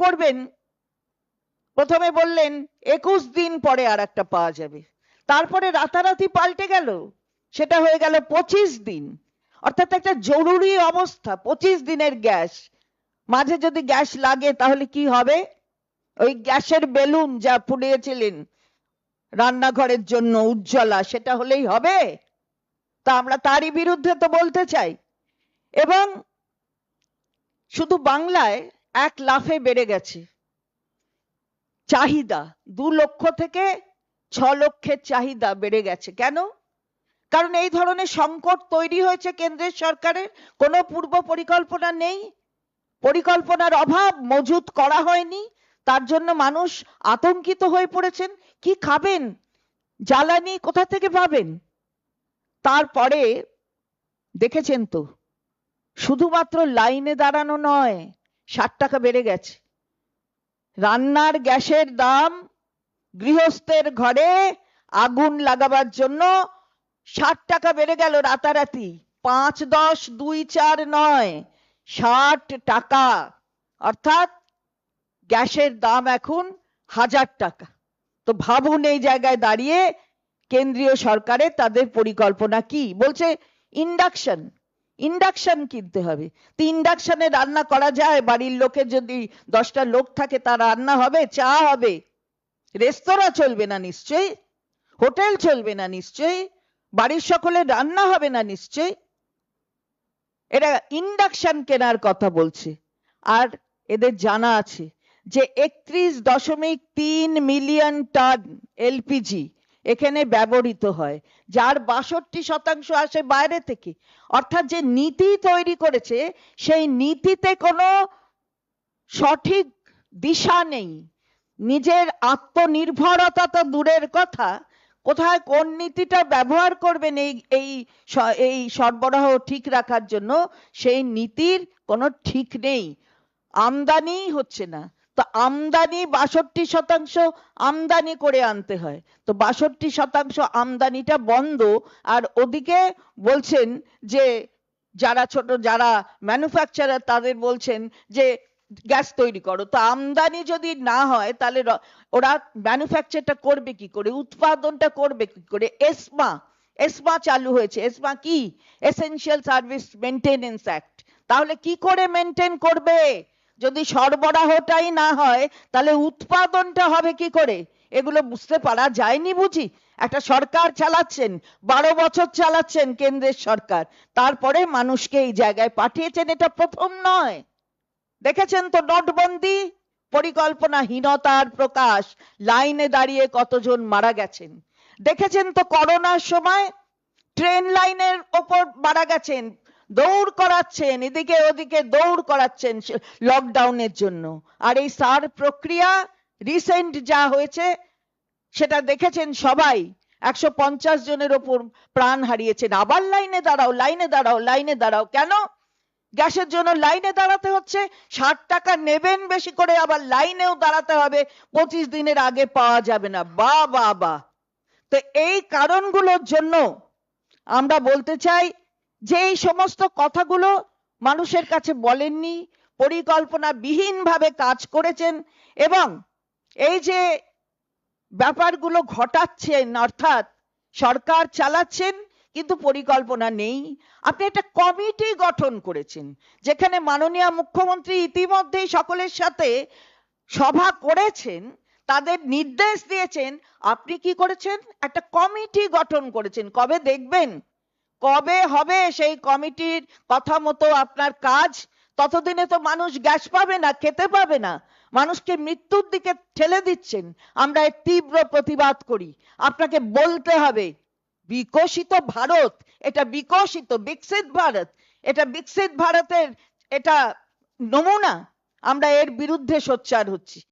করবেন, প্রথমে বললেন 21 দিন পরে আর একটা পাওয়া যাবে, তারপরে রাতারাতি পাল্টে গেল, সেটা হয়ে গেল 25 দিন। অর্থাৎ একটা জরুরি অবস্থা, 25 দিনের গ্যাস, মাঝে যদি গ্যাস লাগে তাহলে কি হবে? ওই গ্যাসের বেলুন যা ফুলিয়েছিলেন রান্নাঘরের জন্য উজ্জ্বলা, সেটা হলেই হবে? তা আমরা তারই বিরুদ্ধে তো বলতে চাই। এবং শুধু বাংলায় এক লাফে বেড়ে গেছে চাহিদা, 2 লক্ষ থেকে 6 লক্ষের চাহিদা বেড়ে গেছে। কেন? কারণ এই ধরনের সংকট তৈরি হয়েছে, কেন্দ্রের সরকারের কোনো পূর্ব পরিকল্পনা নেই, পরিকল্পনার অভাব, মজুত করা হয়নি, তার জন্য মানুষ আতঙ্কিত হয়ে পড়েছেন। কি খাবেন? জ্বালানি কোথা থেকে পাবেন? তারপরে দেখেছেন তো, শুধুমাত্র লাইনে দাঁড়ানো নয়, 60 টাকা বেড়ে গেছে রান্নার গ্যাসের দাম। গৃহস্থের ঘরে আগুন লাগাবার জন্য 60 টাকা বেড়ে গেল রাতারাতি। 5, 10, 2, 4 নয়, 60 টাকা। অর্থাৎ গ্যাসের দাম এখন 1000 টাকা। তো ভাবুন এই জায়গায় দাঁড়িয়ে কেন্দ্রীয় সরকারের তাদের পরিকল্পনা কি। বলছে ইন্ডাকশন কিনতে হবে। তো ইন্ডাকশনে রান্না করা যায়? বাড়ির লোকের যদি 10টা লোক থাকে, তার রান্না হবে? চা হবে? রেস্তোরাঁ চলবে না নিশ্চয়ই, হোটেল চলবে না নিশ্চয়ই, বাড়ির সকলের রান্না হবে না নিশ্চয়ই। এরা ইন্ডাকশন কেনার কথা বলছে। আর এদের জানা আছে যে 31.3 মিলিয়ন টন এলপিজি এখানে ব্যবহৃত হয়, যার 62% আসে বাইরে থেকে। অর্থাৎ যে নীতি তৈরি করেছে, সেই নীতিতে কোনো সঠিক দিশা নেই। নিজের আত্মনির্ভরতা তো দূরের কথা, কোথায় কোন নীতিটা ব্যবহার করবেন এই সরবরাহ ঠিক রাখার জন্য, সেই নীতির কোনো ঠিক নেই। আমদানি হচ্ছে না, তো আমদানি 62% আমদানি করে আনতে হয়, তো 62% আমদানিটা বন্ধ। আর ওদিকে বলছেন যে যারা ম্যানুফ্যাকচারার, তাদের বলছেন যে গ্যাস তৈরি করো। তো আমদানি যদি না হয় তাহলে ওরা ম্যানুফ্যাকচারটা করবে কি করে, উৎপাদনটা করবে কি করে? এসমা চালু হয়েছে। এসমা কি? Essential service maintenance act. তাহলে কি করে মেনটেন করবে? যদি সরবরাহটাই না হয়, তাহলে উৎপাদনটা হবে কি করে? এগুলো বুঝতে পারা যায়নি বুঝি? একটা সরকার চালাচ্ছেন, 12 বছর চালাচ্ছেন কেন্দ্রের সরকার, তারপরে মানুষকে এই জায়গায় পাঠিয়েছেন, এটা প্রথম নয়। দেখেছেন তো নোটবন্দি, পরিকল্পনাহীনতার প্রকাশ, লাইনে দাঁড়িয়ে কতজন মারা গেছেন। দেখেছেন তো করোনার সময় ট্রেন লাইনের ওপর মারা গেছেন, দৌড় করাচ্ছেন, এদিকে ওদিকে দৌড় করাচ্ছেন লকডাউনের জন্য। আর এই সার প্রক্রিয়া রিসেন্ট যা হয়েছে সেটা দেখেছেন সবাই, 150 জনের ওপর প্রাণ হারিয়েছেন। আবার লাইনে দাঁড়াও, লাইনে দাঁড়াও, লাইনে দাঁড়াও। কেন? গ্যাসের জন্য লাইনে দাঁড়াতে হচ্ছে। 60 টাকা নেবেন বেশি করে, আবার লাইনেও দাঁড়াতে হবে, 25 দিনের আগে পাওয়া যাবে না। বাহ বাহ বাহ। তো এই কারণগুলোর জন্য আমরা বলতে চাই যে এই সমস্ত কথাগুলো মানুষের কাছে বলেননি, পরিকল্পনা বিহীনভাবে কাজ করেছেন। এবং এই যে ব্যাপারগুলো ঘটাচ্ছেন, অর্থাৎ সরকার চালাচ্ছেন কিন্তু পরিকল্পনা নেই। আপনি একটা কমিটি গঠন করেছেন, যেখানে মাননীয় মুখ্যমন্ত্রী ইতিমধ্যেই সকলের সাথে সভা করেছেন, তাদের নির্দেশ দিয়েছেন। আপনি কি করেছেন? একটা কমিটি গঠন করেছেন। কবে দেখবেন? কবে হবে সেই কমিটির কথা মতো আপনার কাজ? ততদিনে তো মানুষ গ্যাস পাবে না, খেতে পাবে না, মানুষকে মৃত্যুর দিকে ঠেলে দিচ্ছেন। আমরা এর তীব্র প্রতিবাদ করি। আপনাকে বলতে হবে, বিকশিত ভারত, এটা বিকশিত ভারত, এটা বিকশিত ভারতের এটা নমুনা। আমরা এর বিরুদ্ধে সোচ্চার হচ্ছি।